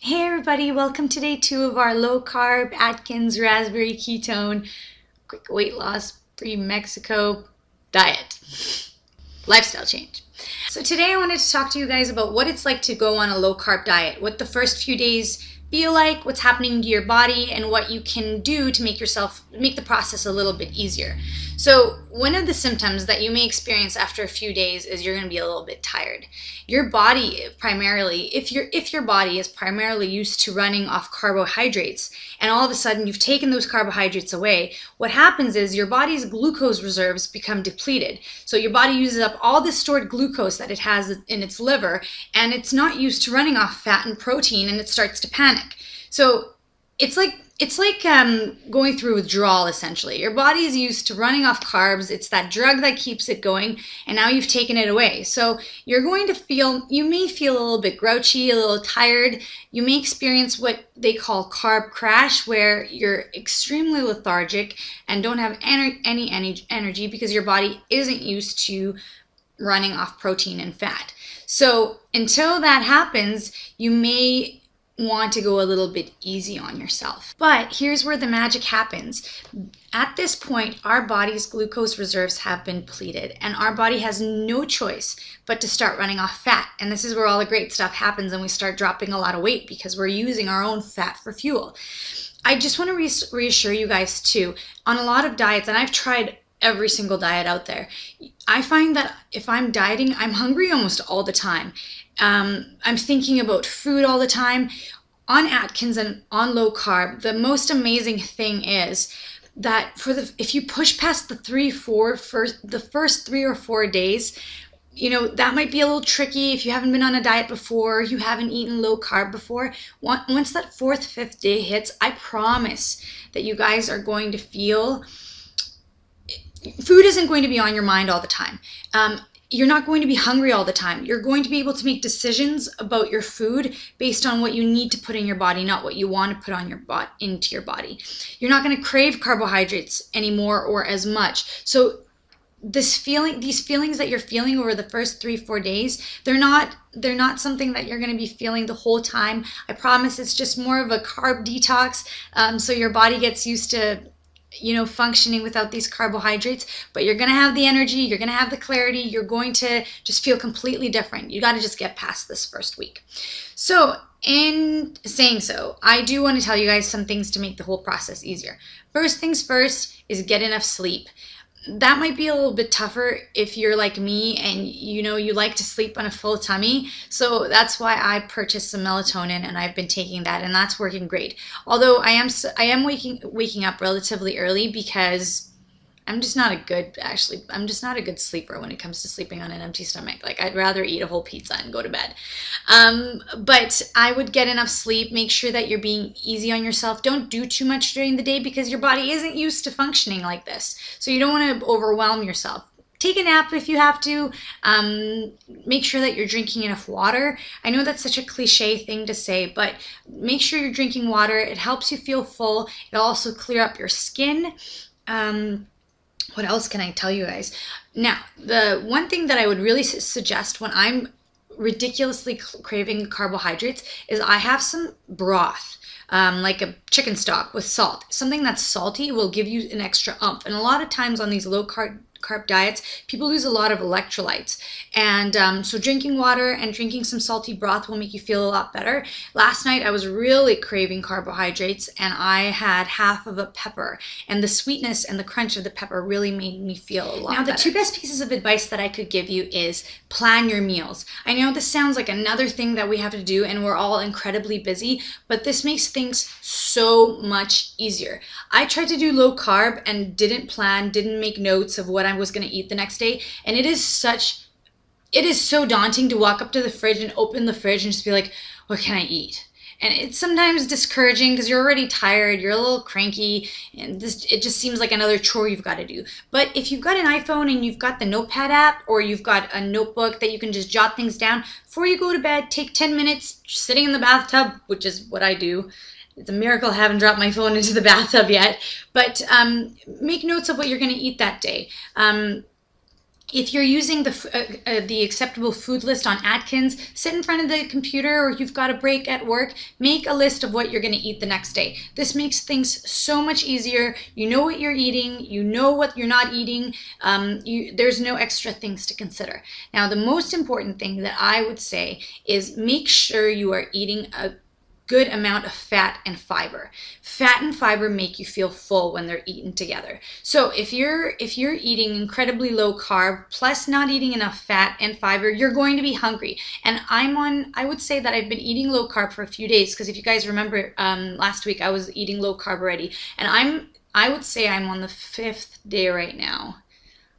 Hey everybody, welcome to day 2 of our low carb Atkins raspberry ketone quick weight loss pre-Mexico diet lifestyle change. So today I wanted to talk to you guys about what it's like to go on a low carb diet, what the first few days feel like, what's happening to your body, and what you can do to make the process a little bit easier. So one of the symptoms that you may experience after a few days is you're going to be a little bit tired. Your body primarily, if your body is primarily used to running off carbohydrates, and all of a sudden you've taken those carbohydrates away, what happens is your body's glucose reserves become depleted. So your body uses up all the stored glucose that it has in its liver, and it's not used to running off fat and protein, and it starts to panic. So it's like going through withdrawal, essentially. Your body is used to running off carbs. It's that drug that keeps it going, and now you've taken it away. So you may feel a little bit grouchy, a little tired. You may experience what they call carb crash, where you're extremely lethargic and don't have any energy because your body isn't used to running off protein and fat. So until that happens, you may want to go a little bit easy on yourself. But here's where the magic happens. At this point, our body's glucose reserves have been depleted, and our body has no choice but to start running off fat. And this is where all the great stuff happens, and we start dropping a lot of weight because we're using our own fat for fuel. I just want to reassure you guys too, on a lot of diets, and I've tried every single diet out there, I find that if I'm dieting, I'm hungry almost all the time. I'm thinking about food all the time. On Atkins and on low carb, the most amazing thing is that if you push past the first 3 or 4 days, that might be a little tricky if you haven't been on a diet before, you haven't eaten low carb before. Once that 4th, 5th day hits, I promise that you guys are going to feel food isn't going to be on your mind all the time. You're not going to be hungry all the time. You're going to be able to make decisions about your food based on what you need to put in your body, not what you want to put on into your body. You're not going to crave carbohydrates anymore or as much. So these feelings that you're feeling over the first 3-4 days, they're not something that you're going to be feeling the whole time. I promise it's just more of a carb detox, so your body gets used to functioning without these carbohydrates, but you're going to have the energy, you're going to have the clarity, you're going to just feel completely different. You got to just get past this first week. So in saying so, I do want to tell you guys some things to make the whole process easier. First things first is get enough sleep. That might be a little bit tougher if you're like me and you like to sleep on a full tummy. So that's why I purchased some melatonin, and I've been taking that, and that's working great. Although I am waking up relatively early because I'm just not a good sleeper when it comes to sleeping on an empty stomach. Like, I'd rather eat a whole pizza and go to bed. But I would get enough sleep. Make sure that you're being easy on yourself. Don't do too much during the day because your body isn't used to functioning like this. So you don't want to overwhelm yourself. Take a nap if you have to. Make sure that you're drinking enough water. I know that's such a cliche thing to say, but make sure you're drinking water. It helps you feel full. It'll also clear up your skin. What else can I tell you guys? Now, the one thing that I would really suggest when I'm ridiculously craving carbohydrates is I have some broth, like a chicken stock with salt. Something that's salty will give you an extra oomph. And a lot of times on these low carb diets, people lose a lot of electrolytes. And so drinking water and drinking some salty broth will make you feel a lot better. Last night I was really craving carbohydrates, and I had half of a pepper, and the sweetness and the crunch of the pepper really made me feel a lot better. Now, the 2 best pieces of advice that I could give you is plan your meals. I know this sounds like another thing that we have to do, and we're all incredibly busy, but this makes things so much easier. I tried to do low carb and didn't make notes of what I was going to eat the next day, and it is so daunting to walk up to the fridge and open the fridge and just be like, what can I eat? And it's sometimes discouraging because you're already tired, you're a little cranky, and it just seems like another chore you've got to do. But if you've got an iPhone and you've got the Notepad app, or you've got a notebook that you can just jot things down, before you go to bed, take 10 minutes sitting in the bathtub, which is what I do. It's a miracle I haven't dropped my phone into the bathtub yet. But make notes of what you're going to eat that day. If you're using the acceptable food list on Atkins, sit in front of the computer, or you've got a break at work, make a list of what you're going to eat the next day. This makes things so much easier. You know what you're eating, you know what you're not eating. There's no extra things to consider. Now, the most important thing that I would say is make sure you are eating a good amount of fat and fiber. Fat and fiber make you feel full when they're eaten together. So if you're eating incredibly low carb plus not eating enough fat and fiber, you're going to be hungry. And I would say that I've been eating low carb for a few days, because if you guys remember last week I was eating low carb already, and I would say I'm on the 5th day right now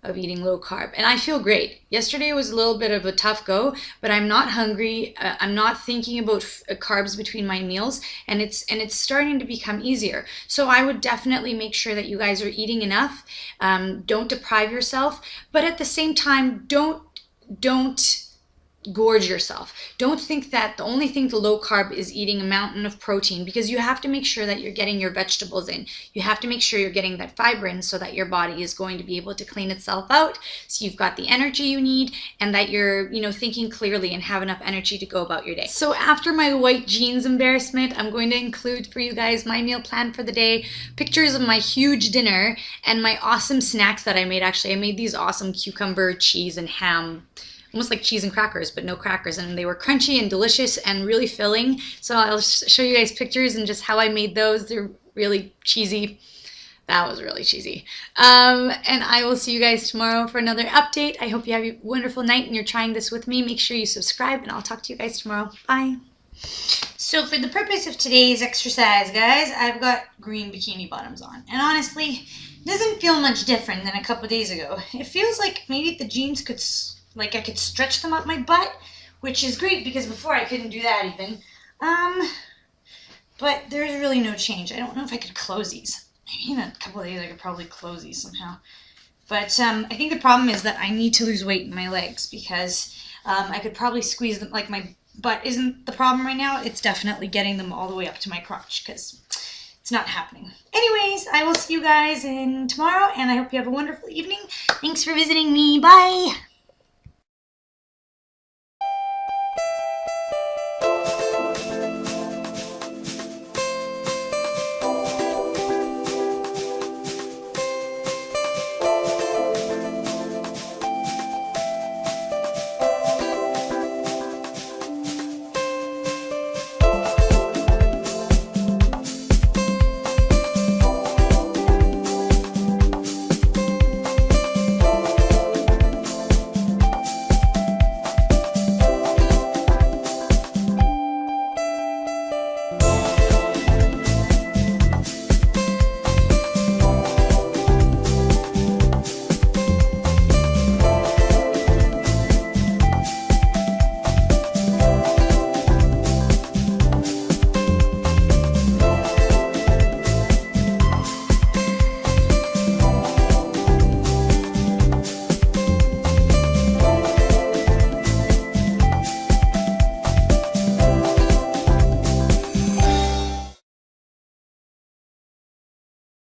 of eating low carb, and I feel great. Yesterday was a little bit of a tough go, but I'm not hungry. I'm not thinking about carbs between my meals, and it's starting to become easier. So I would definitely make sure that you guys are eating enough. Don't deprive yourself, but at the same time, don't gorge yourself. Don't think that the only thing to low carb is eating a mountain of protein, because you have to make sure that you're getting your vegetables in. You have to make sure you're getting that fiber in, so that your body is going to be able to clean itself out, so you've got the energy you need, and that you're, thinking clearly and have enough energy to go about your day. So after my white jeans embarrassment, I'm going to include for you guys my meal plan for the day, pictures of my huge dinner, and my awesome snacks that I made. Actually, I made these awesome cucumber, cheese, and ham, almost like cheese and crackers, but no crackers, and they were crunchy and delicious and really filling. So I'll show you guys pictures and just how I made those. They're really cheesy. That was really cheesy. And I will see you guys tomorrow for another update. I hope you have a wonderful night and you're trying this with me. Make sure you subscribe, and I'll talk to you guys tomorrow. Bye. So for the purpose of today's exercise, guys, I've got green bikini bottoms on. And honestly, it doesn't feel much different than a couple days ago. It feels like maybe the jeans could, I could stretch them up my butt, which is great, because before I couldn't do that even. But there's really no change. I don't know if I could close these. Maybe in a couple of days I could probably close these somehow. But I think the problem is that I need to lose weight in my legs, because I could probably squeeze them. Like, my butt isn't the problem right now. It's definitely getting them all the way up to my crotch, because it's not happening. Anyways, I will see you guys tomorrow, and I hope you have a wonderful evening. Thanks for visiting me. Bye.